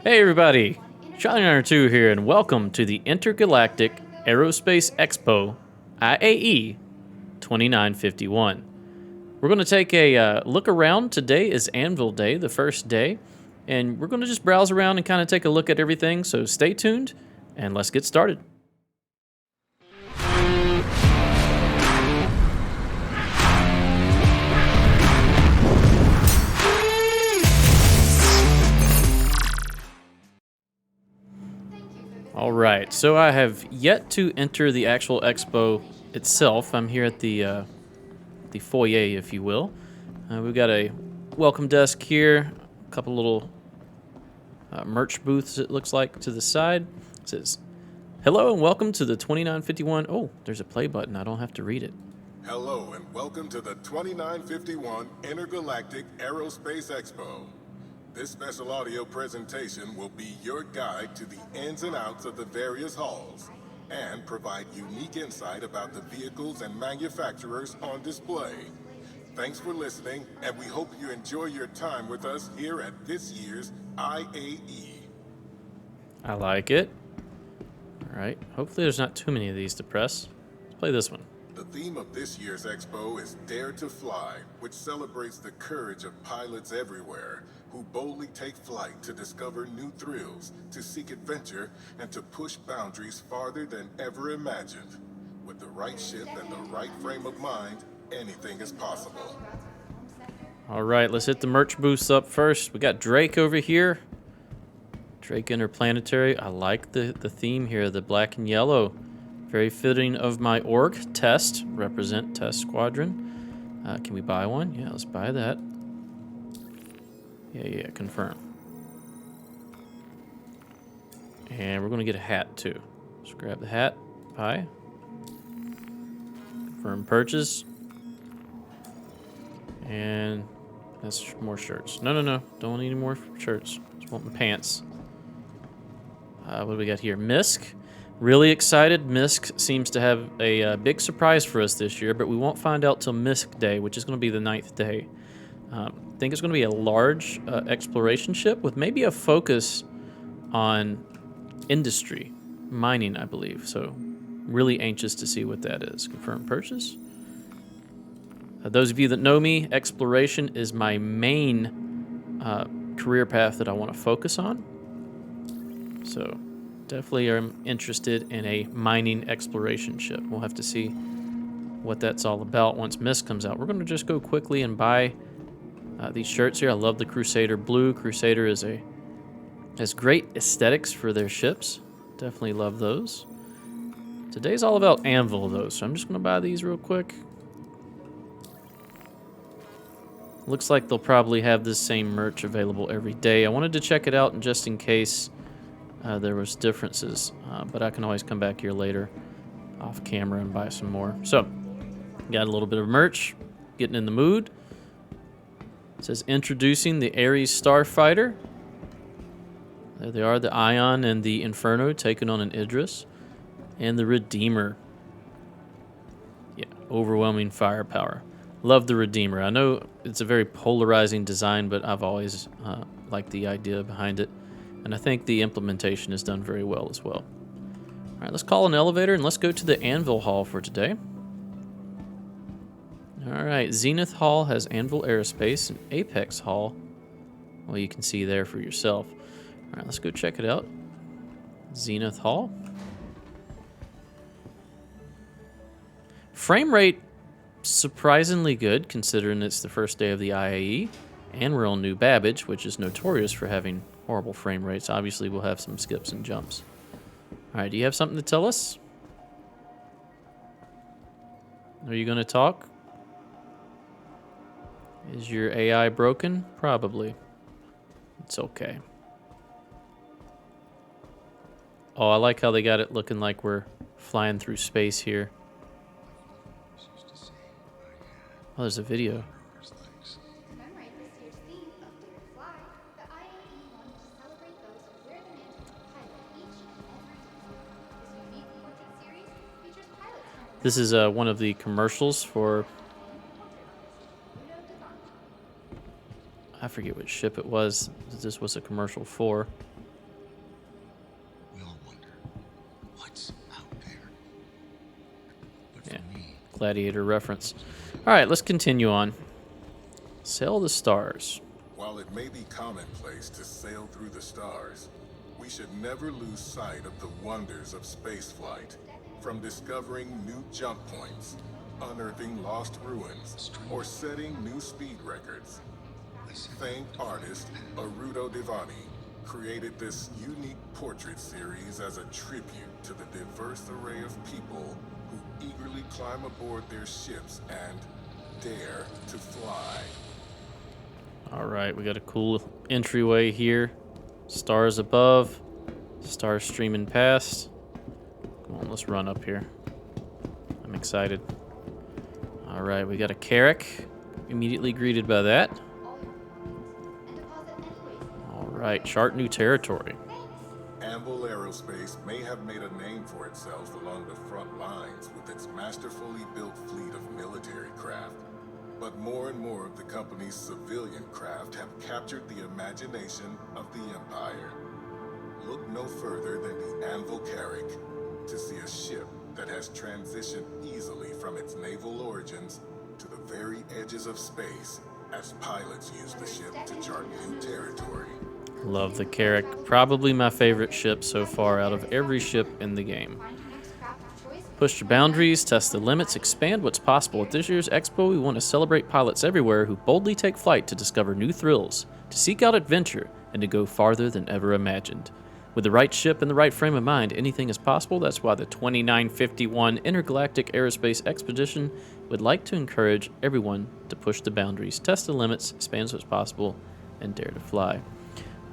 Hey everybody, Charlie92 here, and welcome to the Intergalactic Aerospace Expo, IAE 2951. We're going to take a look around. Today is Anvil Day, the first day, and we're going to just browse around and kind of take a look at everything, so stay tuned, and let's get started. All right, so I have yet to enter the actual expo itself. I'm here at the foyer, if you will. We've got a welcome desk here, a couple little merch booths, it looks like, to the side. It says, hello and welcome to the 2951. Oh, there's a play button. I don't have to read it. Hello and welcome to the 2951 Intergalactic Aerospace Expo. This special audio presentation will be your guide to the ins and outs of the various halls and provide unique insight about the vehicles and manufacturers on display. Thanks for listening, and we hope you enjoy your time with us here at this year's IAE. I like it. All right, hopefully there's not too many of these to press. Let's play this one. The theme of this year's expo is Dare to Fly, which celebrates the courage of pilots everywhere who boldly take flight to discover new thrills, to seek adventure, and to push boundaries farther than ever imagined. With the right ship and the right frame of mind, anything is possible. All right, let's hit the merch booths up first. We got Drake over here. Drake Interplanetary. I like the theme here, the black and yellow. Very fitting of my org. Test. Represent Test Squadron. Can we buy one? Yeah, let's buy that. Yeah, confirm. And we're going to get a hat, too. Let's grab the hat. Buy. Confirm purchase. And that's more shirts. No. Don't want any more shirts. Just want my pants. What do we got here? Misk. Really excited. Misk seems to have a big surprise for us this year, but we won't find out till Misk Day, which is going to be the 9th day. I think it's going to be a large exploration ship with maybe a focus on industry, mining, I believe. So really anxious to see what that is. Confirm purchase. Those of you that know me, exploration is my main career path that I want to focus on. So definitely am interested in a mining exploration ship. We'll have to see what that's all about once Mist comes out. We're going to just go quickly and buy these shirts here. I love the Crusader blue. Crusader has great aesthetics for their ships. Definitely love those. Today's all about Anvil, though, so I'm just going to buy these real quick. Looks like they'll probably have this same merch available every day. I wanted to check it out just in case there was differences, but I can always come back here later off camera and buy some more. So, got a little bit of merch, getting in the mood. It says introducing the Ares Starfighter. There they are, the Ion and the Inferno taking on an Idris. And the Redeemer. Yeah, overwhelming firepower. Love the Redeemer. I know it's a very polarizing design, but I've always liked the idea behind it. And I think the implementation is done very well as well. All right, let's call an elevator and let's go to the Anvil Hall for today. All right, Zenith Hall has Anvil Aerospace, and Apex Hall, well, you can see there for yourself. All right, let's go check it out. Zenith Hall. Frame rate, surprisingly good, considering it's the first day of the IAE, and we're on New Babbage, which is notorious for having horrible frame rates. Obviously, we'll have some skips and jumps. All right, do you have something to tell us? Are you going to talk? Is your AI broken? Probably. It's okay. Oh, I like how they got it looking like we're flying through space here. Oh, there's a video. This is one of the commercials for, I forget which ship it was. This was a commercial for. Gladiator reference. All right, let's continue on. Sail the stars. While it may be commonplace to sail through the stars, we should never lose sight of the wonders of spaceflight. From discovering new jump points, unearthing lost ruins, or setting new speed records. Famed artist Arudo Divani created this unique portrait series as a tribute to the diverse array of people who eagerly climb aboard their ships and dare to fly. All right, we got a cool entryway here. Stars above, stars streaming past. Come on, let's run up here. I'm excited. All right, we got a Carrack. Immediately greeted by that. All right, chart new territory. Anvil Aerospace may have made a name for itself along the front lines with its masterfully built fleet of military craft. But more and more of the company's civilian craft have captured the imagination of the Empire. Look no further than the Anvil Carrack to see a ship that has transitioned easily from its naval origins to the very edges of space as pilots use the ship to chart new territory. Love the Carrack. Probably my favorite ship so far out of every ship in the game. Push your boundaries, test the limits, expand what's possible. At this year's Expo, we want to celebrate pilots everywhere who boldly take flight to discover new thrills, to seek out adventure, and to go farther than ever imagined. With the right ship and the right frame of mind, anything is possible. That's why the 2951 Intergalactic Aerospace Expedition would like to encourage everyone to push the boundaries, test the limits, expand what's possible, and dare to fly.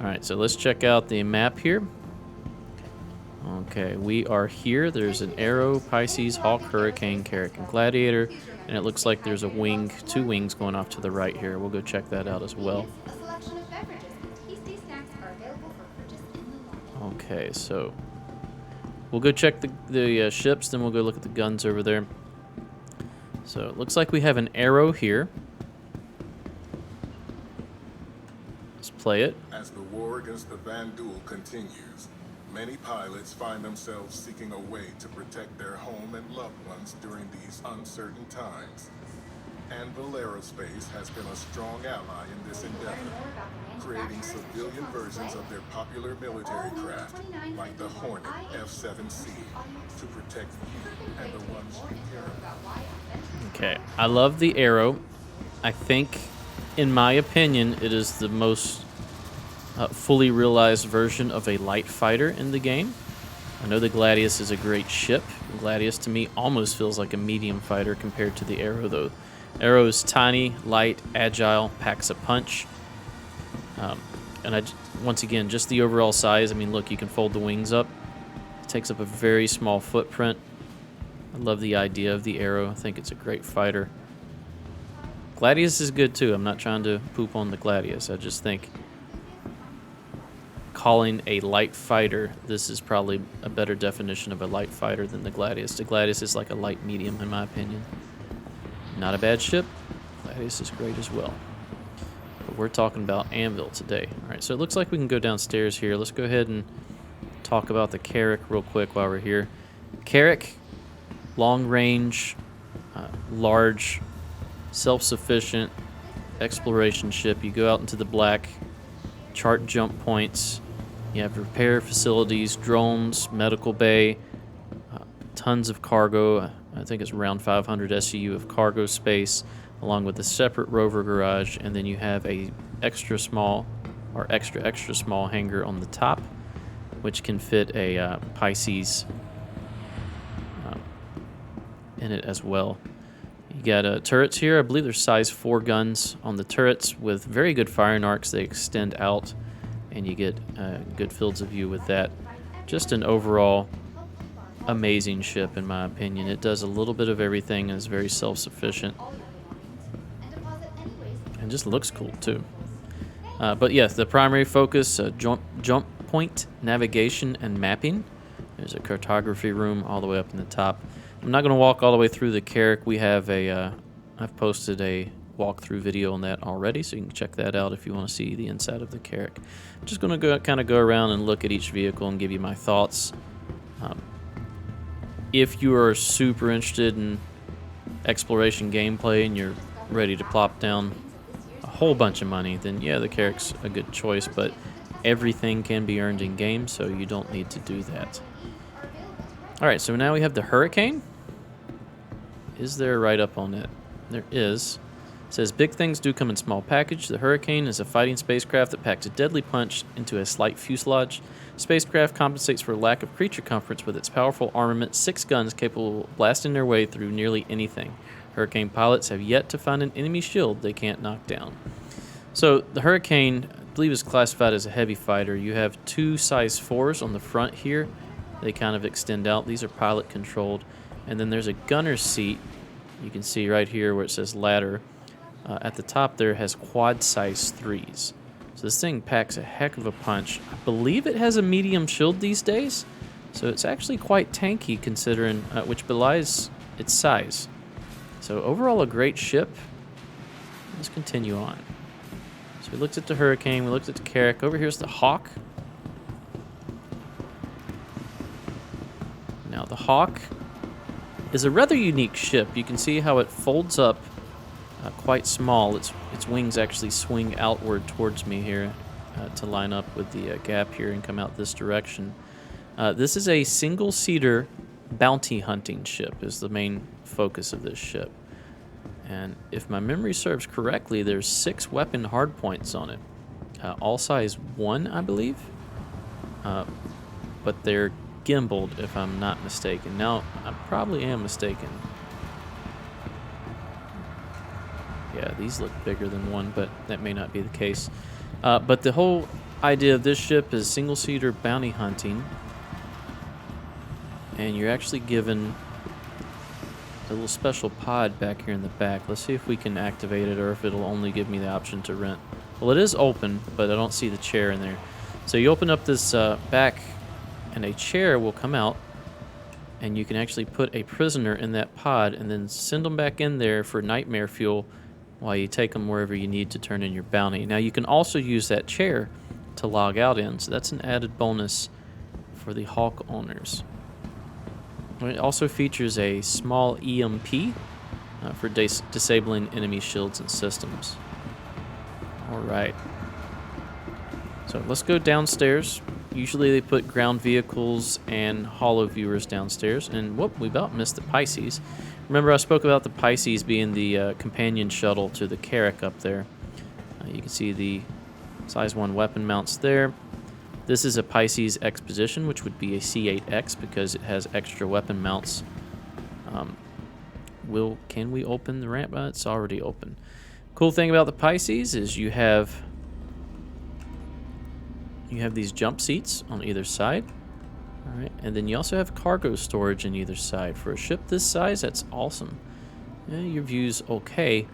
All right, so let's check out the map here. Okay, we are here. There's an Aero, Pisces, Hawk, Hurricane, Carrack, and Gladiator. And it looks like there's a wing, 2 wings going off to the right here. We'll go check that out as well. Okay, so we'll go check the ships, then we'll go look at the guns over there. So it looks like we have an Aero here. Let's play it. As the war against the Vandal continues, many pilots find themselves seeking a way to protect their home and loved ones during these uncertain times. Anvil Aerospace has been a strong ally in this endeavor, creating civilian versions of their popular military craft, like the Hornet F7c, to protect you and the ones you care about. Okay, I love the Aero. I think, in my opinion, it is the most fully realized version of a light fighter in the game. I know the Gladius is a great ship. The Gladius to me almost feels like a medium fighter compared to the Aero though. Aero is tiny, light, agile, packs a punch. And once again, just the overall size. I mean, look, you can fold the wings up. It takes up a very small footprint. I love the idea of the Aero. I think it's a great fighter. Gladius is good too. I'm not trying to poop on the Gladius. I just think calling a light fighter, this is probably a better definition of a light fighter than the Gladius. The Gladius is like a light medium in my opinion. Not a bad ship. Gladius is great as well. But we're talking about Anvil today. All right, so it looks like we can go downstairs here. Let's go ahead and talk about the Carrack real quick while we're here. Carrack, long range, large, self-sufficient exploration ship. You go out into the black, chart jump points. You have repair facilities, drones, medical bay, tons of cargo. I think it's around 500 SCU of cargo space, along with a separate rover garage, and then you have a extra small hangar on the top, which can fit a Pisces in it as well. You got turrets here. I believe there's size 4 guns on the turrets with very good firing arcs. They extend out, and you get good fields of view with that. Just an overall amazing ship, in my opinion. It does a little bit of everything and is very self-sufficient. And just looks cool, too. But yes, the primary focus, jump point navigation and mapping. There's a cartography room all the way up in the top. I'm not going to walk all the way through the Carrack. We have I've posted a walkthrough video on that already, so you can check that out if you want to see the inside of the Carrack. I'm just going to kind of go around and look at each vehicle and give you my thoughts. If you are super interested in exploration gameplay and you're ready to plop down a whole bunch of money, then yeah, the Carrack's a good choice, but everything can be earned in game, so you don't need to do that. Alright, so now we have the Hurricane. Is there a write-up on it? There is. It says, big things do come in small package. The Hurricane is a fighting spacecraft that packs a deadly punch into a slight fuselage. Spacecraft compensates for lack of creature comforts with its powerful armament, 6 guns capable of blasting their way through nearly anything. Hurricane pilots have yet to find an enemy shield they can't knock down. So the Hurricane, I believe, is classified as a heavy fighter. You have 2 size 4s on the front here. They kind of extend out. These are pilot controlled. And then there's a gunner's seat. You can see right here where it says ladder. At the top there has quad size 3s. So this thing packs a heck of a punch. I believe it has a medium shield these days. So it's actually quite tanky considering, which belies its size. So overall a great ship. Let's continue on. So we looked at the Hurricane, we looked at the Carrack. Over here's the Hawk. Now the Hawk is a rather unique ship. You can see how it folds up quite small. Its wings actually swing outward towards me here to line up with the gap here and come out this direction. This is a single-seater bounty hunting ship is the main focus of this ship. And if my memory serves correctly, there's 6 weapon hardpoints on it. All size 1, I believe. But they're gimbaled, if I'm not mistaken. Now, I probably am mistaken. Yeah, these look bigger than 1, but that may not be the case. But the whole idea of this ship is single-seater bounty hunting. And you're actually given a little special pod back here in the back. Let's see if we can activate it or if it'll only give me the option to rent. Well, it is open, but I don't see the chair in there. So you open up this back, and a chair will come out, and you can actually put a prisoner in that pod and then send them back in there for nightmare fuel while you take them wherever you need to turn in your bounty. Now, you can also use that chair to log out in, so that's an added bonus for the Hawk owners. It also features a small EMP for disabling enemy shields and systems. Alright. So let's go downstairs. Usually they put ground vehicles and holo viewers downstairs. And whoop, we about missed the Pisces. Remember I spoke about the Pisces being the companion shuttle to the Carrack up there. You can see the size 1 weapon mounts there. This is a Pisces Exposition, which would be a C8X because it has extra weapon mounts. Can we open the ramp? It's already open. Cool thing about the Pisces is you have these jump seats on either side. All right, and then you also have cargo storage on either side. For a ship this size, that's awesome. Yeah, your view's okay,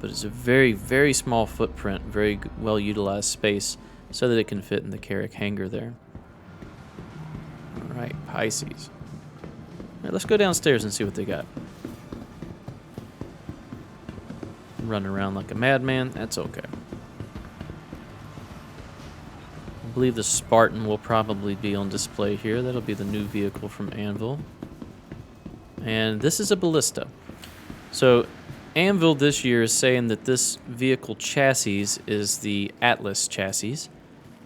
but it's a very, very small footprint, very well utilized space, so that it can fit in the Carrack hangar there. Alright, Pisces. Alright, let's go downstairs and see what they got. Running around like a madman, that's okay. I believe the Spartan will probably be on display here. That'll be the new vehicle from Anvil. And this is a Ballista. So Anvil this year is saying that this vehicle chassis is the Atlas chassis.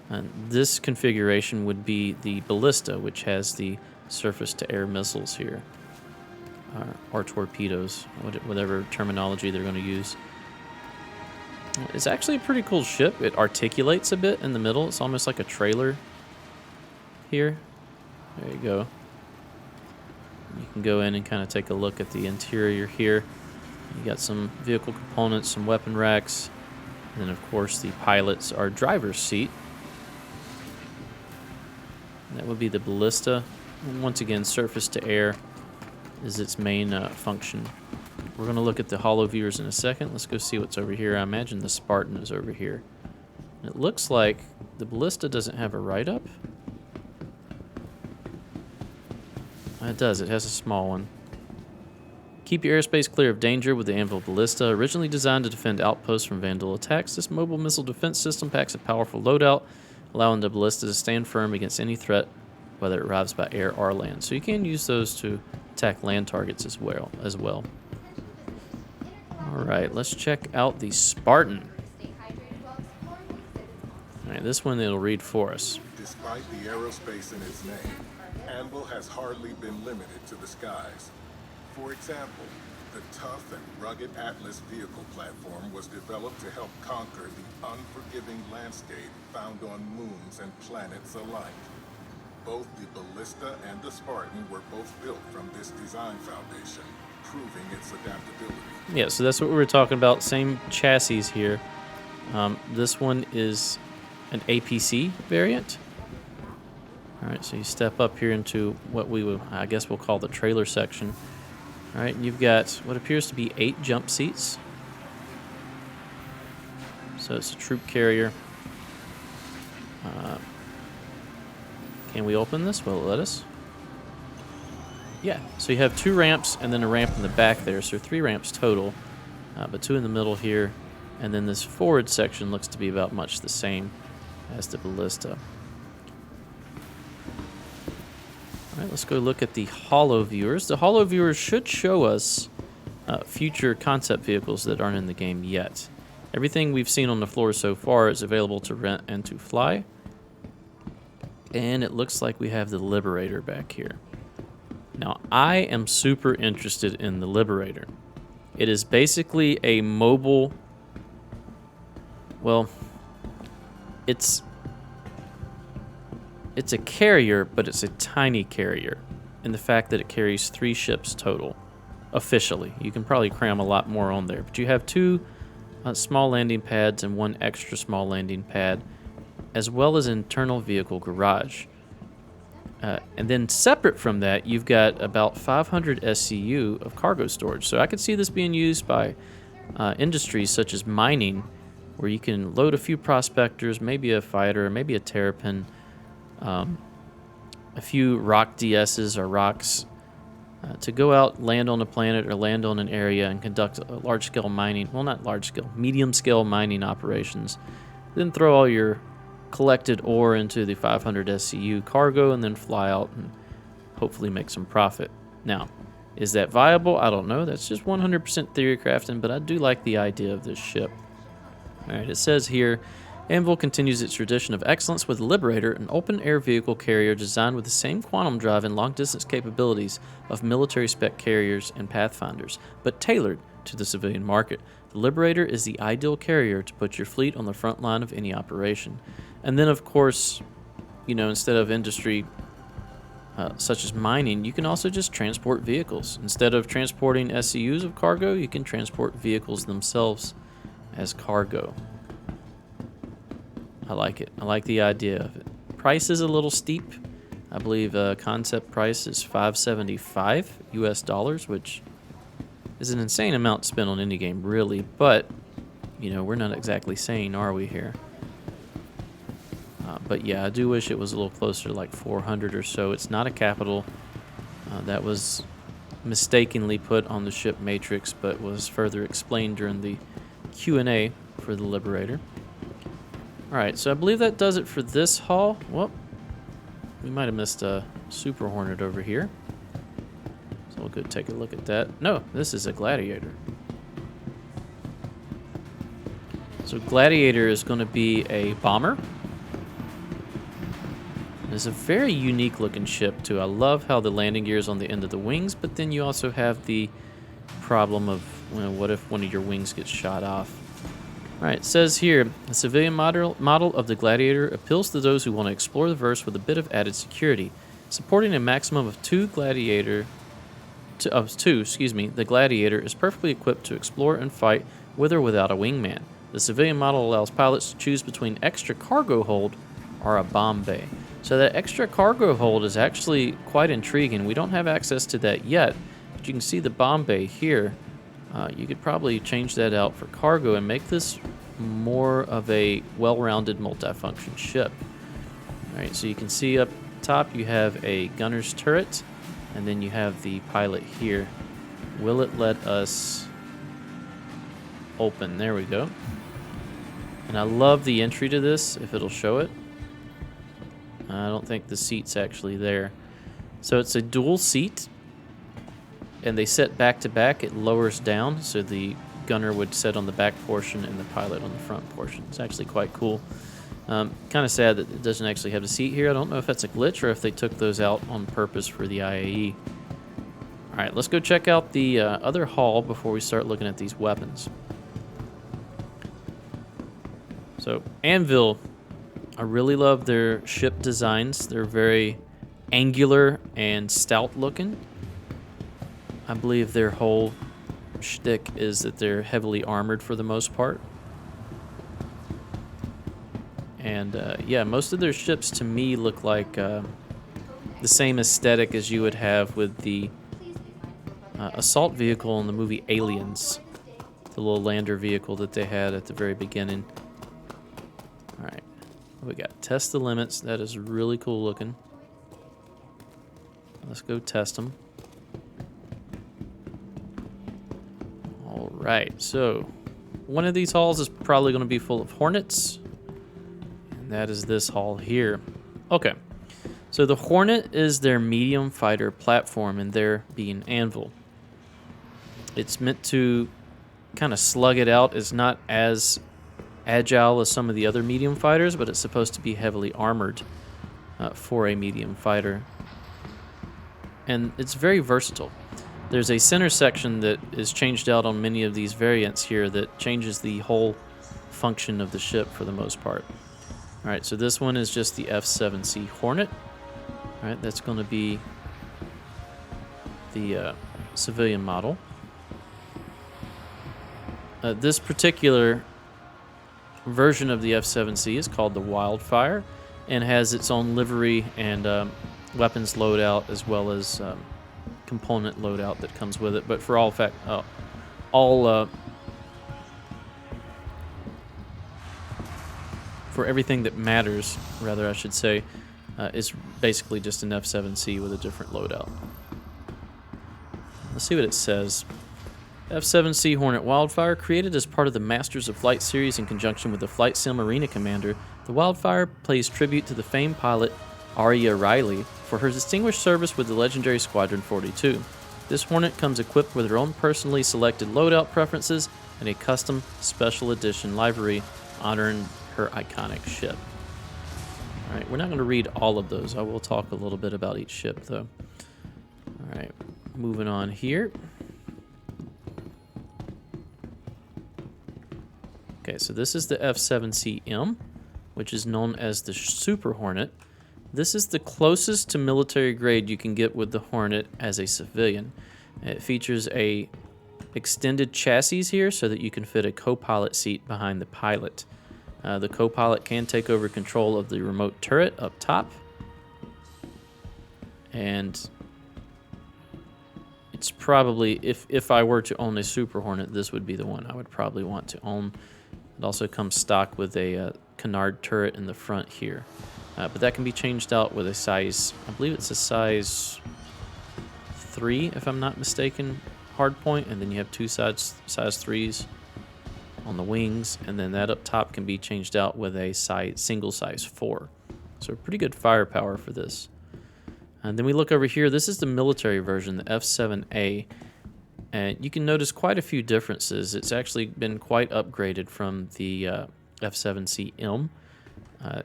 And this configuration would be the Ballista, which has the surface-to-air missiles here. Or torpedoes, whatever terminology they're going to use. It's actually a pretty cool ship. It articulates a bit in the middle. It's almost like a trailer here. There you go. You can go in and kind of take a look at the interior here. You got some vehicle components, some weapon racks, and then of course the pilot's our driver's seat. That would be the Ballista. And once again, surface to air is its main function. We're going to look at the holo viewers in a second. Let's go see what's over here. I imagine the Spartan is over here. And it looks like the Ballista doesn't have a write-up. It does. It has a small one. Keep your airspace clear of danger with the Anvil Ballista. Originally designed to defend outposts from Vandal attacks, this mobile missile defense system packs a powerful loadout, allowing the Ballista to stand firm against any threat, whether it arrives by air or land. So you can use those to attack land targets as well. All right, let's check out the Spartan. All right, this one it'll read for us. Despite the aerospace in its name, Anvil has hardly been limited to the skies. For example, the tough and rugged Atlas vehicle platform was developed to help conquer the unforgiving landscape found on moons and planets alike. Both the Ballista and the Spartan were both built from this design foundation, proving its adaptability. Yeah, so that's what we were talking about. Same chassis here. This one is an APC variant. All right, so you step up here into what I guess we'll call the trailer section. All right, and you've got what appears to be 8 jump seats. So it's a troop carrier. Can we open this? Will it let us? Yeah, so you have 2 ramps and then a ramp in the back there, so 3 ramps total, but 2 in the middle here, and then this forward section looks to be about much the same as the Ballista. All right, let's go look at the holo viewers. The holo viewers should show us future concept vehicles that aren't in the game yet. Everything we've seen on the floor so far is available to rent and to fly. And it looks like we have the Liberator back here. Now, I am super interested in the Liberator. It is basically a mobile... Well, it's a carrier, but it's a tiny carrier in the fact that it carries 3 ships total, officially. You can probably cram a lot more on there, but you have 2 small landing pads and 1 extra small landing pad, as well as internal vehicle garage. And then separate from that, you've got about 500 SCU of cargo storage. So I could see this being used by industries such as mining, where you can load a few prospectors, maybe a fighter, maybe a Terrapin, a few rock DSs or rocks, to go out, land on a planet or land on an area and conduct a large-scale mining, well, not large-scale, medium-scale mining operations. Then throw all your collected ore into the 500 SCU cargo and then fly out and hopefully make some profit. Now, is that viable? I don't know. That's just 100% theory crafting, but I do like the idea of this ship. All right, it says here, Anvil continues its tradition of excellence with Liberator, an open-air vehicle carrier designed with the same quantum drive and long-distance capabilities of military-spec carriers and Pathfinders, but tailored to the civilian market. The Liberator is the ideal carrier to put your fleet on the front line of any operation. And then, of course, you know, instead of industry such as mining, you can also just transport vehicles. Instead of transporting SCUs of cargo, you can transport vehicles themselves as cargo. I like it. I like the idea of it. Price is a little steep. I believe concept price is $575 US, which is an insane amount to spend on any game, really. But, you know, we're not exactly sane, are we here? But yeah, I do wish it was a little closer to like 400 or so. It's not a capital. That was mistakenly put on the ship matrix, but was further explained during the Q&A for the Liberator. Alright, so I believe that does it for this haul. Well, we might have missed a Super Hornet over here. So we'll go take a look at that. No, this is a Gladiator. So Gladiator is going to be a bomber. It's a very unique looking ship too. I love how the landing gear is on the end of the wings, but then you also have the problem of, well, what if one of your wings gets shot off? Alright, it says here, the civilian model of the Gladiator appeals to those who want to explore the verse with a bit of added security. Supporting a maximum of the Gladiator is perfectly equipped to explore and fight with or without a wingman. The civilian model allows pilots to choose between extra cargo hold or a bomb bay. So that extra cargo hold is actually quite intriguing. We don't have access to that yet, but you can see the bomb bay here. You could probably change that out for cargo and make this more of a well-rounded multifunction ship. Alright, so you can see up top you have a gunner's turret, and then you have the pilot here. Will it let us open? There we go. And I love the entry to this, if it'll show it. I don't think the seat's actually there. So it's a dual seat, and they set back to back. It lowers down, so the gunner would sit on the back portion and the pilot on the front portion. It's actually quite cool. Kind of sad that it doesn't actually have a seat here. I don't know if that's a glitch or if they took those out on purpose for the IAE. All right, let's go check out the other hull before we start looking at these weapons. So, Anvil, I really love their ship designs. They're very angular and stout looking. I believe their whole shtick is that they're heavily armored for the most part. And yeah, most of their ships to me look like the same aesthetic as you would have with the assault vehicle in the movie Aliens, the little lander vehicle that they had at the very beginning. All right, we got test the limits. That is really cool looking. Let's go test them. All right, so one of these hulls is probably going to be full of Hornets, and that is this hull here. Okay, so the Hornet is their medium fighter platform, and they're being Anvil. It's meant to kind of slug it out. It's not as agile as some of the other medium fighters, but it's supposed to be heavily armored for a medium fighter. And it's very versatile. There's a center section that is changed out on many of these variants here that changes the whole function of the ship for the most part. All right, so this one is just the F7c Hornet. All right, that's going to be the civilian model. This particular version of the F7c is called the Wildfire and has its own livery and weapons loadout as well as component loadout that comes with it. But for for everything that matters, rather I should say, is basically just an F7c with a different loadout. Let's see what it says. F7c Hornet Wildfire, created as part of the Masters of Flight series in conjunction with the Flight Sim Arena Commander, the Wildfire pays tribute to the famed pilot Aria Riley for her distinguished service with the legendary Squadron 42. This Hornet comes equipped with her own personally selected loadout preferences and a custom special edition livery honoring her iconic ship. All right, we're not going to read all of those. I will talk a little bit about each ship, though. All right, moving on here. Okay, so this is the F7cM, which is known as the Super Hornet. This is the closest to military grade you can get with the Hornet as a civilian. It features a extended chassis here so that you can fit a co-pilot seat behind the pilot. The co-pilot can take over control of the remote turret up top. And it's probably, if I were to own a Super Hornet, this would be the one I would probably want to own. It also comes stock with a canard turret in the front here. But that can be changed out with a size, I believe it's a size 3, if I'm not mistaken, hardpoint. And then you have two size 3s on the wings. And then that up top can be changed out with a single size 4. So pretty good firepower for this. And then we look over here. This is the military version, the F7A. And you can notice quite a few differences. It's actually been quite upgraded from the F7cM.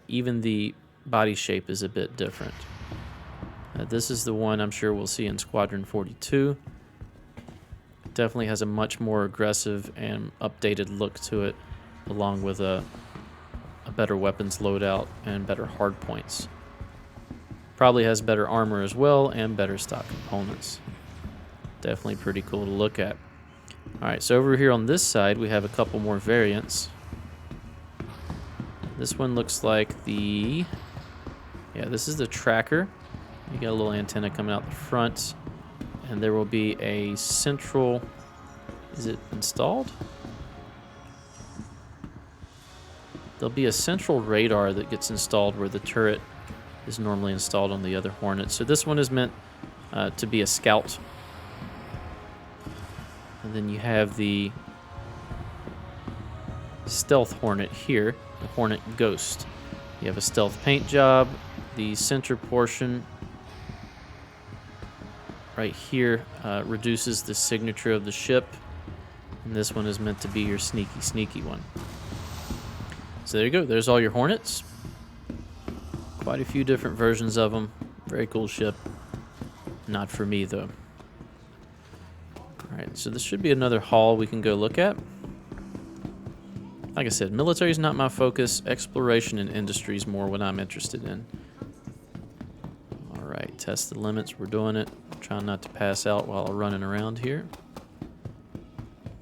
Even the body shape is a bit different. This is the one I'm sure we'll see in Squadron 42. Definitely has a much more aggressive and updated look to it, along with a better weapons loadout and better hard points. Probably has better armor as well and better stock components. Definitely pretty cool to look at. All right, so over here on this side, we have a couple more variants. This one looks like the, this is the tracker. You got a little antenna coming out the front, and there will be a central, is it installed? There'll be a central radar that gets installed where the turret is normally installed on the other Hornets. So this one is meant to be a scout. And then you have the Stealth Hornet here, the Hornet Ghost. You have a stealth paint job. The center portion right here reduces the signature of the ship. And this one is meant to be your sneaky, sneaky one. So there you go. There's all your Hornets. Quite a few different versions of them. Very cool ship. Not for me, though. Alright, so this should be another haul we can go look at. Like I said, military is not my focus. Exploration and industry is more what I'm interested in. Alright, test the limits. We're doing it. Trying not to pass out while I'm running around here.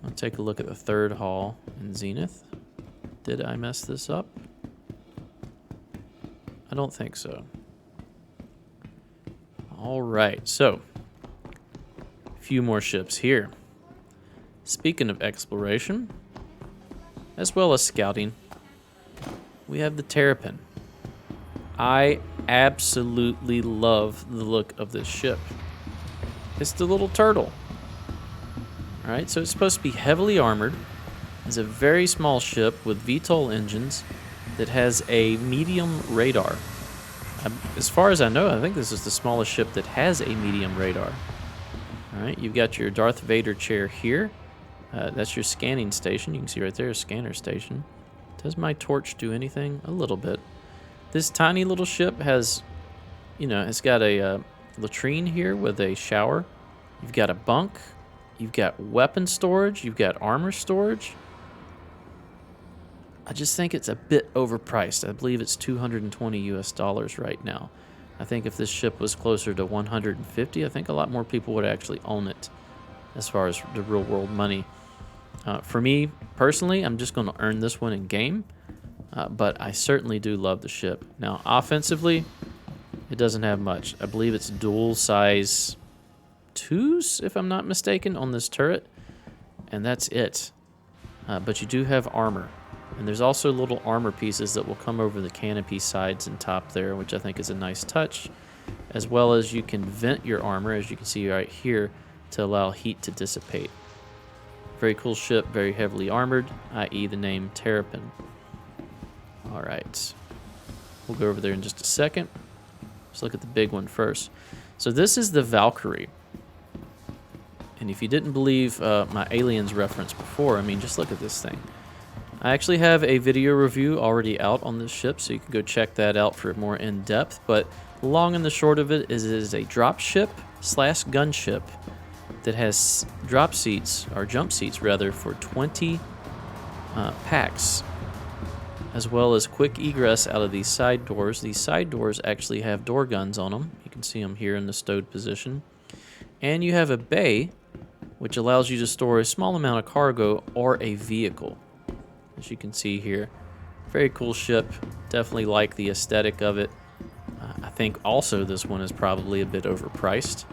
I'll take a look at the third haul in Zenith. Did I mess this up? I don't think so. Alright, so a few more ships here. Speaking of exploration, as well as scouting, we have the Terrapin. I absolutely love the look of this ship. It's the little turtle. Alright, so it's supposed to be heavily armored. It's a very small ship with VTOL engines that has a medium radar. As far as I know, I think this is the smallest ship that has a medium radar. Alright, you've got your Darth Vader chair here. That's your scanning station. You can see right there a scanner station. Does my torch do anything? A little bit. This tiny little ship has, you know, it's got a latrine here with a shower. You've got a bunk. You've got weapon storage. You've got armor storage. I just think it's a bit overpriced. I believe it's $220 US right now. I think if this ship was closer to 150, I think a lot more people would actually own it as far as the real world money. For me, personally, I'm just going to earn this one in game, but I certainly do love the ship. Now, offensively, it doesn't have much. I believe it's dual size 2s, if I'm not mistaken, on this turret, and that's it. But you do have armor. And there's also little armor pieces that will come over the canopy sides and top there, which I think is a nice touch. As well as you can vent your armor, as you can see right here, to allow heat to dissipate. Very cool ship, very heavily armored, i.e. the name Terrapin. Alright. We'll go over there in just a second. Let's look at the big one first. So this is the Valkyrie. And if you didn't believe my Aliens reference before, I mean, just look at this thing. I actually have a video review already out on this ship, so you can go check that out for more in-depth. But the long and the short of it is a drop ship / gunship that has drop seats, or jump seats rather, for 20 packs, as well as quick egress out of these side doors. These side doors actually have door guns on them. You can see them here in the stowed position. And you have a bay, which allows you to store a small amount of cargo or a vehicle. As you can see here, very cool ship. Definitely like the aesthetic of it. I think also this one is probably a bit overpriced.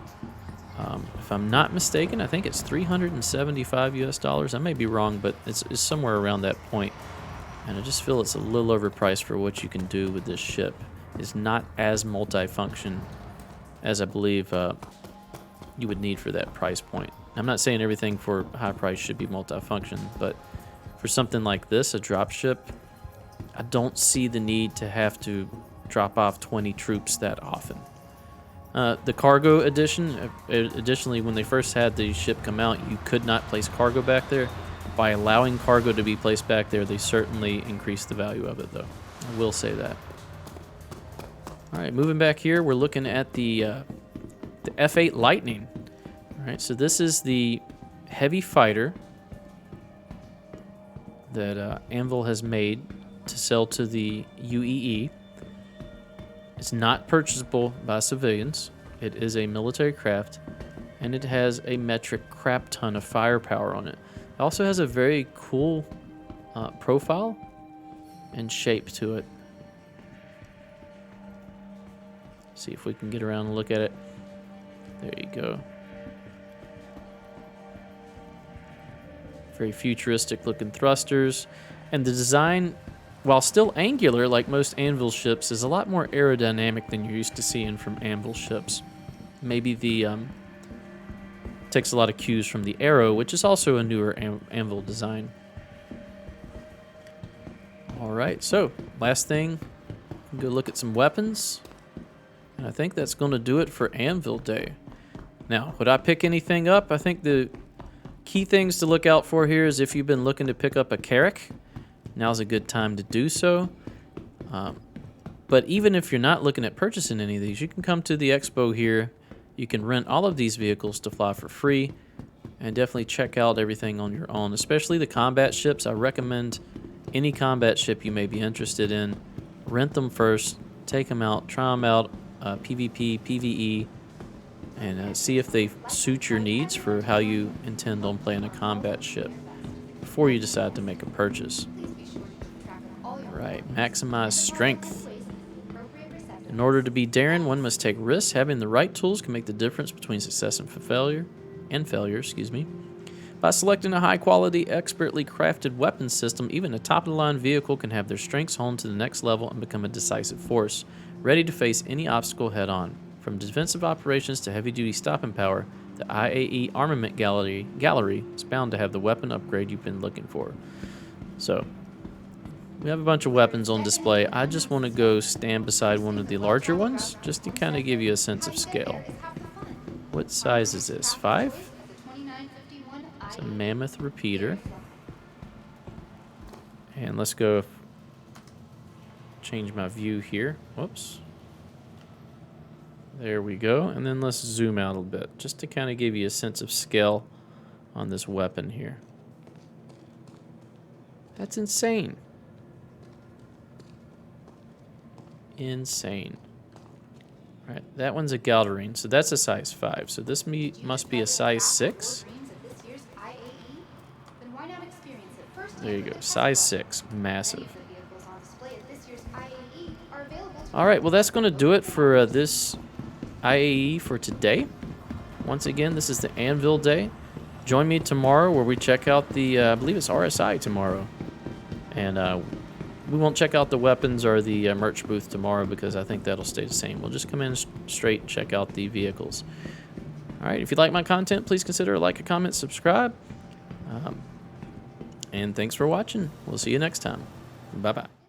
If I'm not mistaken, I think it's $375 US. I may be wrong, but it's somewhere around that point. And I just feel it's a little overpriced for what you can do with this ship. It's not as multifunction as I believe you would need for that price point. I'm not saying everything for high price should be multifunction, but for something like this, a drop ship, I don't see the need to have to drop off 20 troops that often. The cargo edition, additionally, when they first had the ship come out, you could not place cargo back there. By allowing cargo to be placed back there, they certainly increased the value of it, though. I will say that. All right, moving back here, we're looking at the F8 Lightning. All right, so this is the heavy fighter that Anvil has made to sell to the UEE. It's not purchasable by civilians. It is a military craft, and it has a metric crap ton of firepower on it. It also has a very cool profile and shape to it. See if we can get around and look at it. There you go. Very futuristic looking thrusters. And the design, while still angular like most Anvil ships, is a lot more aerodynamic than you're used to seeing from Anvil ships. Maybe the takes a lot of cues from the Arrow, which is also a newer Anvil design. Alright, so last thing, go look at some weapons. And I think that's going to do it for Anvil Day. Now, would I pick anything up? I think the Key things to look out for here is if you've been looking to pick up a Carrack, now's a good time to do so. But even if you're not looking at purchasing any of these, you can come to the expo here. You can rent all of these vehicles to fly for free, and definitely check out everything on your own, especially the combat ships. I recommend any combat ship you may be interested in, rent them first, take them out, try them out, PvP, PvE, and see if they suit your needs for how you intend on playing a combat ship before you decide to make a purchase. Alright, maximize strength. In order to be daring, one must take risks. Having the right tools can make the difference between success and failure. By selecting a high-quality, expertly crafted weapons system, even a top-of-the-line vehicle can have their strengths honed to the next level and become a decisive force, ready to face any obstacle head-on. From defensive operations to heavy-duty stopping power, the IAE Armament Gallery is bound to have the weapon upgrade you've been looking for. So, we have a bunch of weapons on display. I just want to go stand beside one of the larger ones, just to kind of give you a sense of scale. What size is this? 5? It's a Mammoth Repeater. And let's go change my view here. Whoops. There we go. And then let's zoom out a little bit, just to kind of give you a sense of scale on this weapon here. That's insane. Insane. All right, that one's a Galderine, so that's a size 5. So this must be a size 6. There you go, size 6, massive. All right, well that's going to do it for this IAE for today. Once again, this is the Anvil Day. Join me tomorrow where we check out the, I believe it's RSI tomorrow. And we won't check out the weapons or the merch booth tomorrow because I think that'll stay the same. We'll just come in straight and check out the vehicles. All right, if you like my content, please consider a like, a comment, subscribe. And thanks for watching. We'll see you next time. Bye-bye.